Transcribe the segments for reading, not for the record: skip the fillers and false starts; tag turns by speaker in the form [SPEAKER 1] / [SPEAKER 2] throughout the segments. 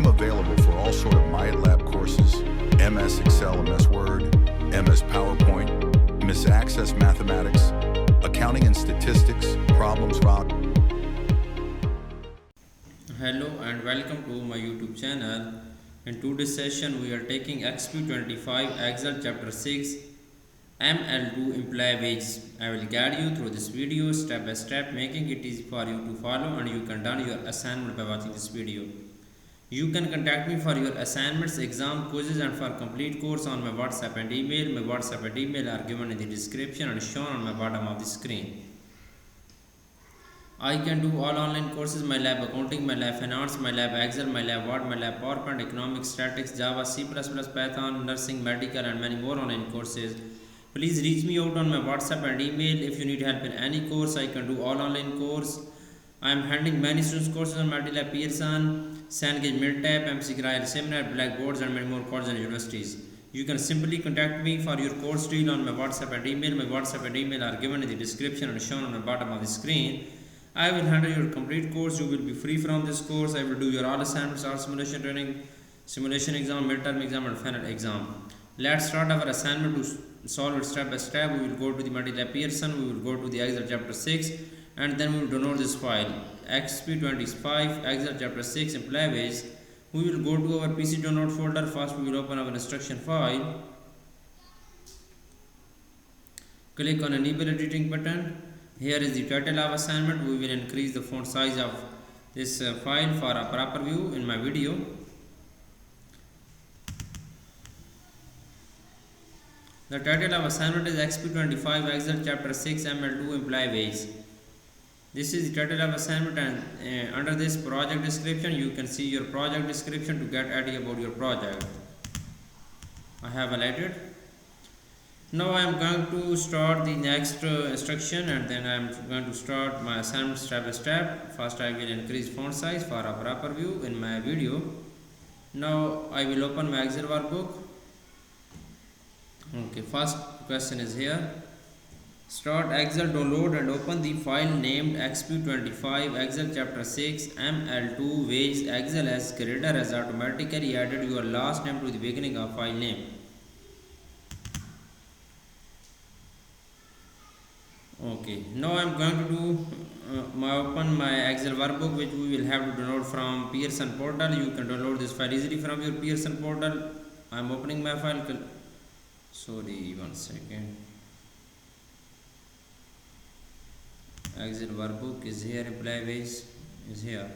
[SPEAKER 1] I'm available for all sort of MyLab courses, MS Excel, MS Word, MS PowerPoint, MS Access Mathematics, Accounting and Statistics, Problems Rock.
[SPEAKER 2] Hello and welcome to my YouTube channel. In today's session we are taking Exp25 Excel chapter 6 ML2 employee wages. I will guide you through this video step by step, making it easy for you to follow, and you can done your assignment by watching this video. You can contact me for your assignments, exam, quizzes and for complete course on my WhatsApp and email. My WhatsApp and email are given in the description and shown on my bottom of the screen. I can do all online courses: MyLab Accounting, MyLab Finance, MyLab Excel, MyLab Word, MyLab PowerPoint, Economics, Statistics, Java, C++, Python, Nursing, Medical and many more online courses. Please reach me out on my WhatsApp and email. If you need help in any course, I can do all online course. I am handling many students courses on MultiLab Pearson, Cengage, Miltap, MC Grail, Seminar, Blackboards and many more colleges and universities. You can simply contact me for your course deal on my WhatsApp and email. My WhatsApp and email are given in the description and shown on the bottom of the screen. I will handle your complete course. You will be free from this course. I will do your all assignments, all simulation training, simulation exam, midterm exam and final exam. Let's start our assignment to solve it step by step. We will go to the MultiLab Pearson, we will go to the Excel chapter 6 and then we will download this file Exp25 Excel chapter 6 employee wages. We will go to our PC download folder. First we will open our instruction file. Click on enable editing button. Here is the title of assignment. We will increase the font size of this file for a proper view in my video. The title of assignment is Exp25 Excel chapter 6 ML2 employee wages. This is the title of assignment, and under this project description you can see your project description to get idea about your project. I have highlighted. Now I am going to start the next instruction, and then I am going to start my assignment step by step. First I will increase font size for a proper view in my video. Now I will open my Excel workbook. Okay, first question is here. Start Excel download and open the file named Exp25 Excel chapter 6 ML2 wages. Excel as creator has automatically added your last name to the beginning of file name. Okay, now I am going to do open my Excel workbook, which we will have to download from Pearson portal. You can download this file easily from your Pearson portal. I am opening my file. Sorry, one second. Excel workbook is here. Employee wages is here.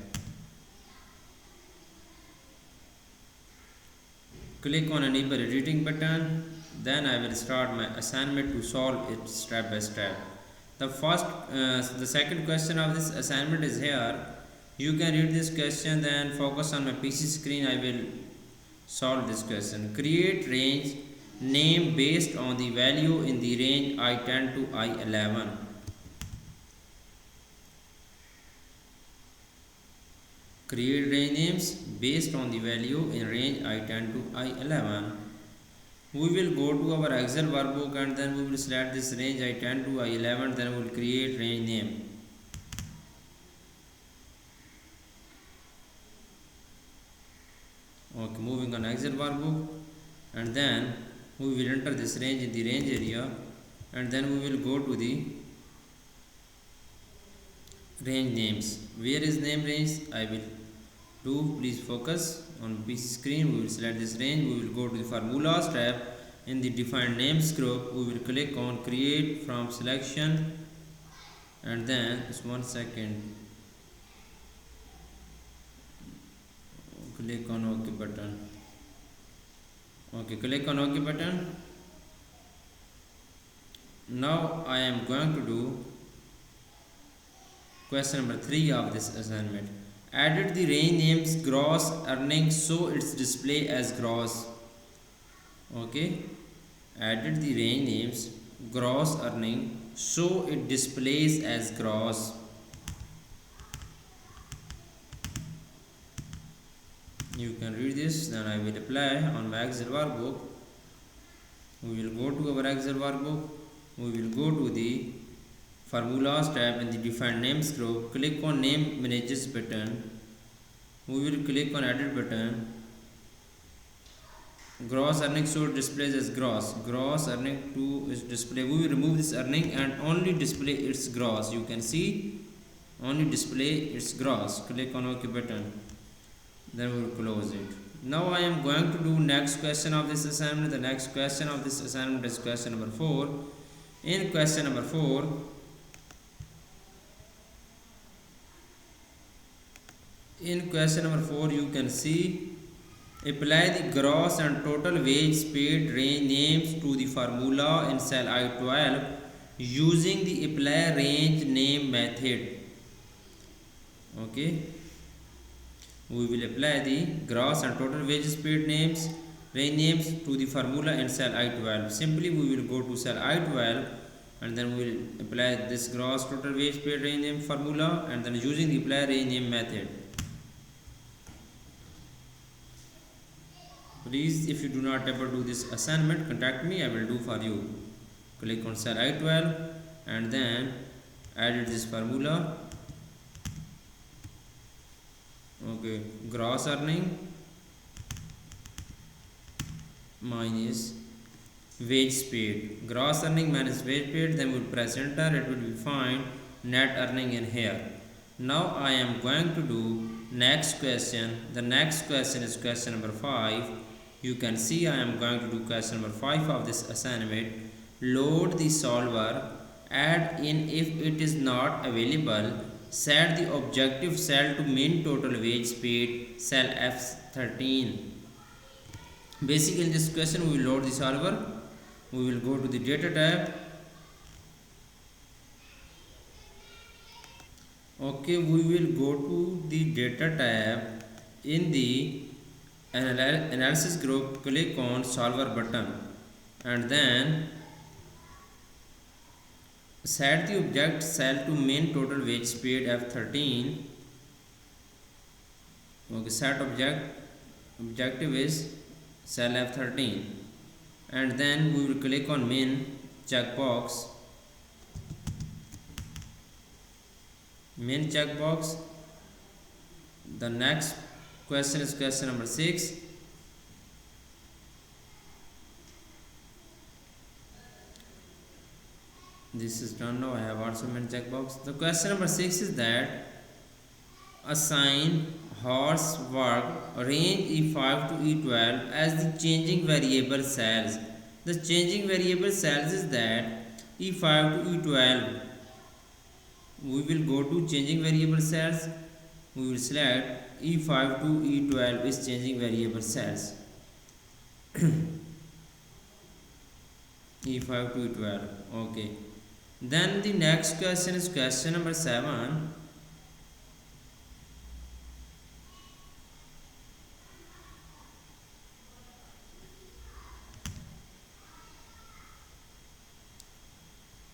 [SPEAKER 2] Click on enable editing button. Then I will start my assignment to solve it step by step. The second question of this assignment is here. You can read this question, then focus on my PC screen. I will solve this question. Create range name based on the value in the range I10 to I11. Create range names based on the value in range I10 to I11. We will go to our Excel workbook and then we will select this range I10 to I11. Then we will create range name. Okay, moving on Excel workbook, and then we will enter this range in the range area, and then we will go to the range names. Where is name range? I will do. Please focus on PC screen. We will select this range. We will go to the formulas tab. In the defined names group, we will click on create from selection, and then just 1 second. Click on OK button. Okay, click on OK button. Now I am going to do question number 3 of this assignment. Edit the range names gross earnings so it's display as gross. Okay, edit the range names gross earning so it displays as gross. You can read this, then I will apply on my Excel workbook. We will go to our Excel workbook. We will go to the formulas tab in the defined names group. Click on name managers button. We will click on edit button. Gross earning should displays as gross earning to is display. We will remove this earning and only display its gross. You can see only display its gross. Click on OK button, then we will close it. Now I am going to do next question of this assignment. The next question of this assignment is question number 4. In question number 4, you can see apply the gross and total wage paid range names to the formula in cell I12 using the apply range name method. Okay, we will apply the gross and total wages paid range names to the formula in cell I12. Simply we will go to cell I12 and then we will apply this gross total wage paid range name formula and then using the apply range name method. Please, if you do not ever do this assignment, contact me, I will do for you. Click on cell I12 and then edit this formula. Okay, gross earning minus wage paid. Gross earning minus wage paid, then we will press enter, it will be find net earning in here. Now I am going to do next question. The next question is question number 5. You can see I am going to do question number 5 of this assignment. Load the solver, add in if it is not available, set the objective cell to mean total wage paid, cell F13. Basically in this question we will load the solver. We will go to the data tab. Okay, we will go to the data tab. In the analysis group, click on solver button and then set the object cell to mean total wage paid F13. Okay, set objective is cell F13 and then we will click on min checkbox. The next question is question number 6. This is done now. I have also min checkbox. The question number 6 is that assign horse work range E5 to E12 as the changing variable cells. The changing variable cells is that E5 to E12. We will go to changing variable cells. We will select E5 to E12 is changing variable cells. E5 to E12. Okay. Then the next question is question number 7.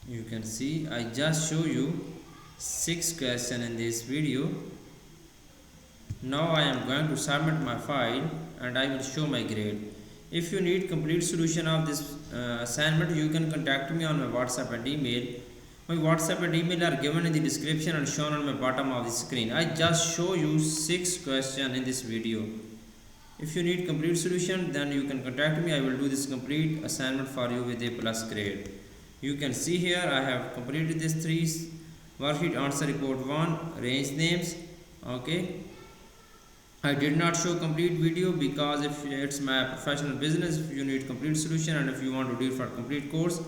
[SPEAKER 2] You can see I just show you 6 questions in this video. Now I am going to submit my file and I will show my grade. If you need complete solution of this assignment, you can contact me on my WhatsApp and email. My WhatsApp and email are given in the description and shown on my bottom of the screen. I just show you 6 questions in this video. If you need complete solution, then you can contact me. I will do this complete assignment for you with A+ grade. You can see here I have completed this 3 worksheet answer report 1 range names. Okay, I did not show complete video because if it's my professional business, if you need complete solution and if you want to do it for complete course,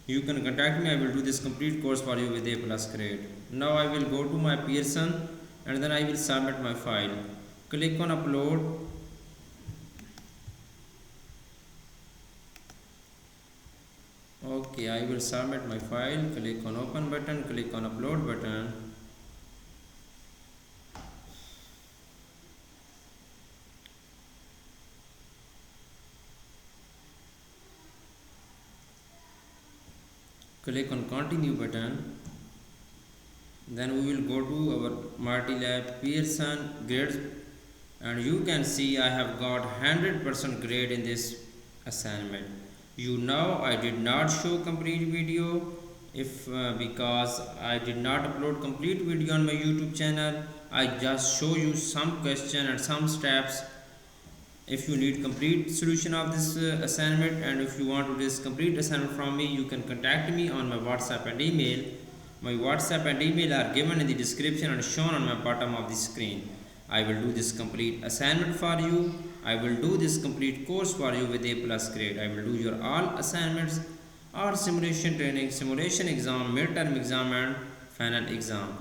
[SPEAKER 2] you can contact me. I will do this complete course for you with A+ grade. Now I will go to my Pearson and then I will submit my file. Click on upload. Okay, I will submit my file. Click on open button, click on upload button. Click on continue button. Then we will go to our multi-lab Pearson grades and you can see I have got 100% grade in this assignment. You know I did not show complete video. if because I did not upload complete video on my YouTube channel. I just show you some question and some steps. If you need complete solution of this assignment, and if you want to this complete assignment from me, you can contact me on my WhatsApp and email. My WhatsApp and email are given in the description and shown on my bottom of the screen. I will do this complete assignment for you. I will do this complete course for you with A plus grade. I will do your all assignments, all simulation training, simulation exam, midterm exam and final exam.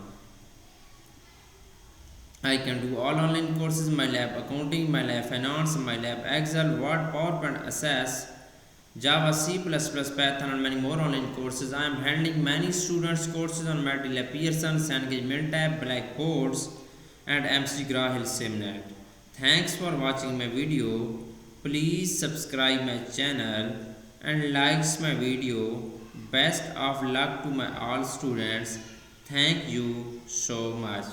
[SPEAKER 2] I can do all online courses in my lab, accounting, my lab finance, my lab Excel, Word, PowerPoint, Access, Java, C++, Python and many more online courses. I am handling many students courses on MATLAB Pearson, Cengage Mintab, Blackboards and MC Grahill Simnet. Thanks for watching my video. Please subscribe my channel and likes my video. Best of luck to my all students. Thank you so much.